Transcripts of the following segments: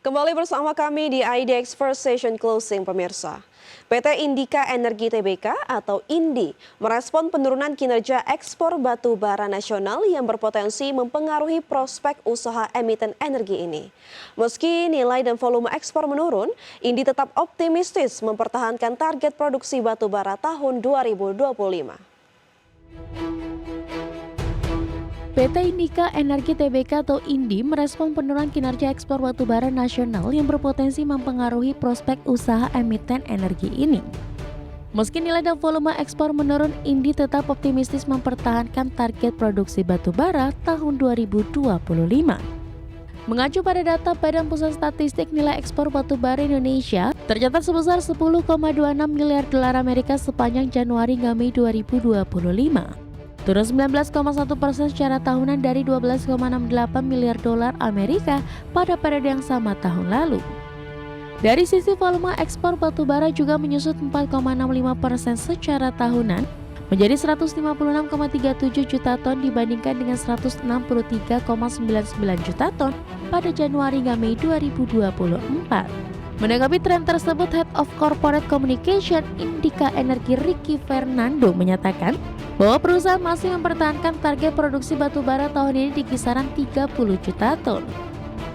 Kembali bersama kami di IDX First Session Closing, pemirsa. PT Indika Energi Tbk atau INDI merespon penurunan kinerja ekspor batu bara nasional yang berpotensi mempengaruhi prospek usaha emiten energi ini. Meski nilai dan volume ekspor menurun, INDI tetap optimistis mempertahankan target produksi batu bara tahun 2025. PT Indika Energi Tbk atau INDI merespon penurunan kinerja ekspor batubara nasional yang berpotensi mempengaruhi prospek usaha emiten energi ini. Meski nilai dan volume ekspor menurun, INDI tetap optimistis mempertahankan target produksi batubara tahun 2025. Mengacu pada data Badan Pusat Statistik, nilai ekspor batubara Indonesia tercatat sebesar 10,26 miliar dolar Amerika sepanjang Januari hingga Mei 2025. Turun 19,1% secara tahunan dari 12,68 miliar dolar Amerika pada periode yang sama tahun lalu. Dari sisi volume ekspor batubara juga menyusut 4,65% secara tahunan menjadi 156,37 juta ton dibandingkan dengan 163,99 juta ton pada Januari hingga Mei 2024. Menanggapi tren tersebut, Head of Corporate Communication Indika Energi Ricky Fernando menyatakan bahwa perusahaan masih mempertahankan target produksi batubara tahun ini di kisaran 30 juta ton.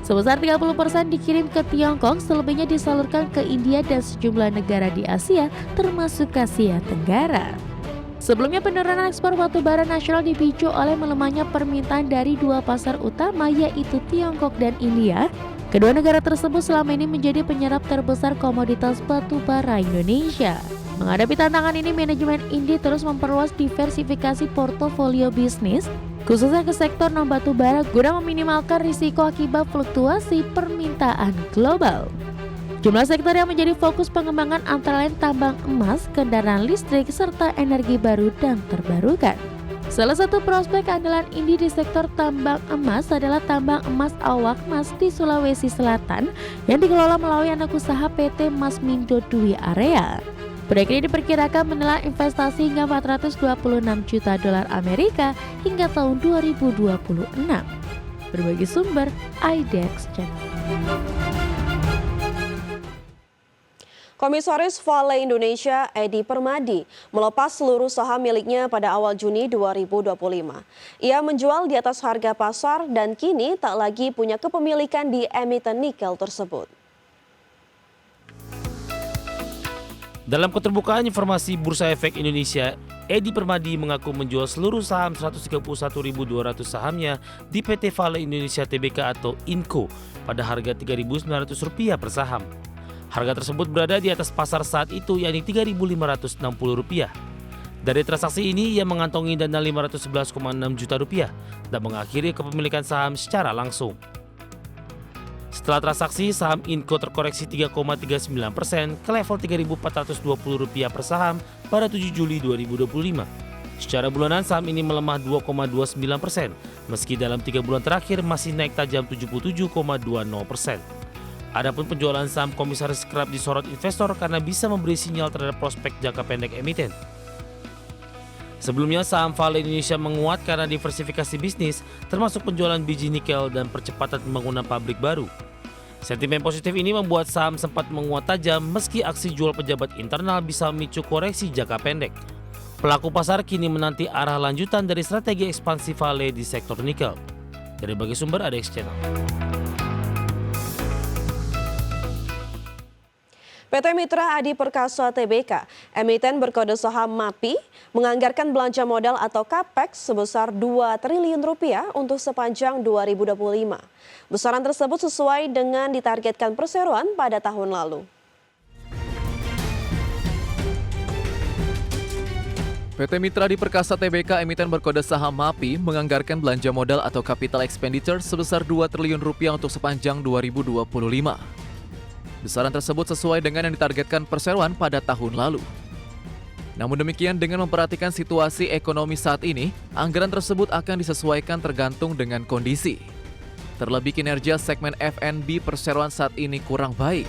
Sebesar 30% dikirim ke Tiongkok, selebihnya disalurkan ke India dan sejumlah negara di Asia termasuk Asia Tenggara. Sebelumnya penurunan ekspor batubara nasional dipicu oleh melemahnya permintaan dari dua pasar utama yaitu Tiongkok dan India. Kedua negara tersebut selama ini menjadi penyerap terbesar komoditas batubara Indonesia. Menghadapi tantangan ini, manajemen INDI terus memperluas diversifikasi portofolio bisnis, khususnya ke sektor non-batubara guna meminimalkan risiko akibat fluktuasi permintaan global. Jumlah sektor yang menjadi fokus pengembangan antara lain tambang emas, kendaraan listrik, serta energi baru dan terbarukan. Salah satu prospek andalan INDI di sektor tambang emas adalah tambang emas Awakmas di Sulawesi Selatan yang dikelola melalui anak usaha PT Masmindo Dwi Area. Proyek ini diperkirakan menelan investasi hingga 426 juta dolar Amerika hingga tahun 2026. Berbagi sumber, IDX Channel. Komisaris Vale Indonesia Edi Permadi melepas seluruh saham miliknya pada awal Juni 2025. Ia menjual di atas harga pasar dan kini tak lagi punya kepemilikan di emiten nikel tersebut. Dalam keterbukaan informasi Bursa Efek Indonesia, Edi Permadi mengaku menjual seluruh saham 131.200 sahamnya di PT Vale Indonesia Tbk atau INCO pada harga Rp3.900 per saham. Harga tersebut berada di atas pasar saat itu, yakni Rp3.560. Dari transaksi ini, ia mengantongi dana Rp511,6 juta dan mengakhiri kepemilikan saham secara langsung. Setelah transaksi, saham INCO terkoreksi 3,39% ke level Rp3.420 per saham pada 7 Juli 2025. Secara bulanan, saham ini melemah 2,29%, meski dalam 3 bulan terakhir masih naik tajam 77,20%. Adapun penjualan saham komisaris kerap disorot investor karena bisa memberi sinyal terhadap prospek jangka pendek emiten. Sebelumnya, saham Vale Indonesia menguat karena diversifikasi bisnis, termasuk penjualan biji nikel dan percepatan pembangunan pabrik baru. Sentimen positif ini membuat saham sempat menguat tajam meski aksi jual pejabat internal bisa memicu koreksi jangka pendek. Pelaku pasar kini menanti arah lanjutan dari strategi ekspansi Vale di sektor nikel. Dari berbagai sumber, IDX Channel. PT Mitra Adi Perkasa Tbk, emiten berkode saham MAPI, menganggarkan belanja modal atau CAPEX sebesar Rp2 triliun untuk sepanjang 2025. Besaran tersebut sesuai dengan ditargetkan perseroan pada tahun lalu. PT Mitra Adi Perkasa Tbk, emiten berkode saham MAPI, menganggarkan belanja modal atau capital expenditure sebesar Rp2 triliun untuk sepanjang 2025. Besaran tersebut sesuai dengan yang ditargetkan perseroan pada tahun lalu. Namun demikian, dengan memperhatikan situasi ekonomi saat ini, anggaran tersebut akan disesuaikan tergantung dengan kondisi. Terlebih kinerja segmen F&B perseroan saat ini kurang baik.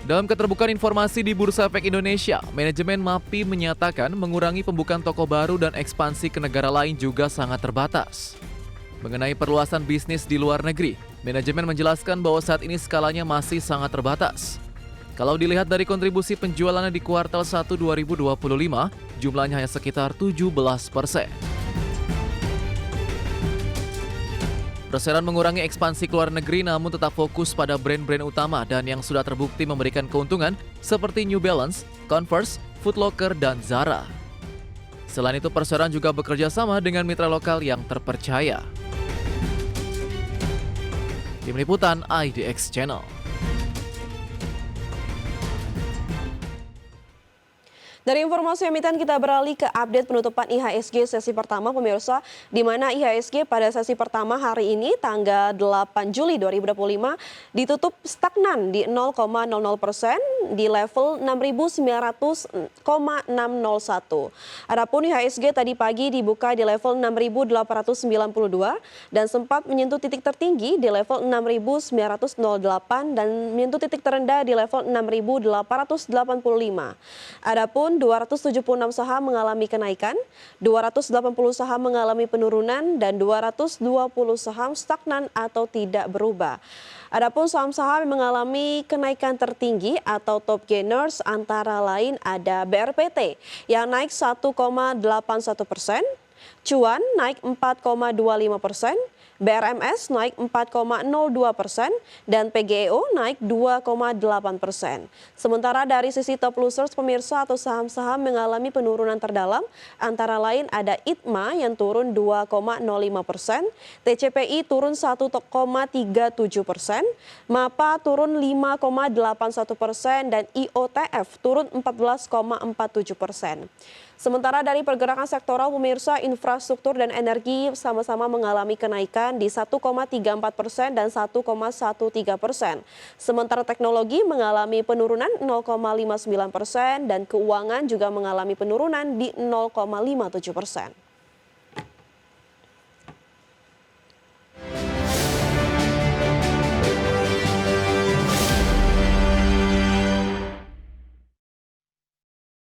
Dalam keterbukaan informasi di Bursa Efek Indonesia, manajemen MAPI menyatakan mengurangi pembukaan toko baru dan ekspansi ke negara lain juga sangat terbatas. Mengenai perluasan bisnis di luar negeri, Manajemen menjelaskan bahwa saat ini skalanya masih sangat terbatas. Kalau dilihat dari kontribusi penjualannya di kuartal 1 2025, jumlahnya hanya sekitar 17%. Perseroan mengurangi ekspansi ke luar negeri namun tetap fokus pada brand-brand utama dan yang sudah terbukti memberikan keuntungan seperti New Balance, Converse, Foot Locker, dan Zara. Selain itu, Perseroan juga bekerja sama dengan mitra lokal yang terpercaya. Tim Liputan IDX Channel. Dari informasi emiten kita beralih ke update penutupan IHSG sesi pertama pemirsa, di mana IHSG pada sesi pertama hari ini tanggal 8 Juli 2025 ditutup stagnan di 0,00% di level 6.900,601. Adapun IHSG tadi pagi dibuka di level 6.892 dan sempat menyentuh titik tertinggi di level 6.908 dan menyentuh titik terendah di level 6.885. Adapun 276 saham mengalami kenaikan, 280 saham mengalami penurunan, dan 220 saham stagnan atau tidak berubah. Adapun saham-saham yang mengalami kenaikan tertinggi atau top gainers antara lain ada BRPT yang naik 1,81%, Cuan naik 4,25%, BRMS naik 4,02% dan PGEO naik 2,8%. Sementara dari sisi top losers pemirsa atau saham-saham mengalami penurunan terdalam antara lain ada ITMA yang turun 2,05%, TCPI turun 1,37%, MAPA turun 5,81% dan IOTF turun 14,47%. Sementara dari pergerakan sektoral pemirsa, infrastruktur dan energi sama-sama mengalami kenaikan di 1,34% dan 1,13%. Sementara teknologi mengalami penurunan 0,59% dan keuangan juga mengalami penurunan di 0,57%.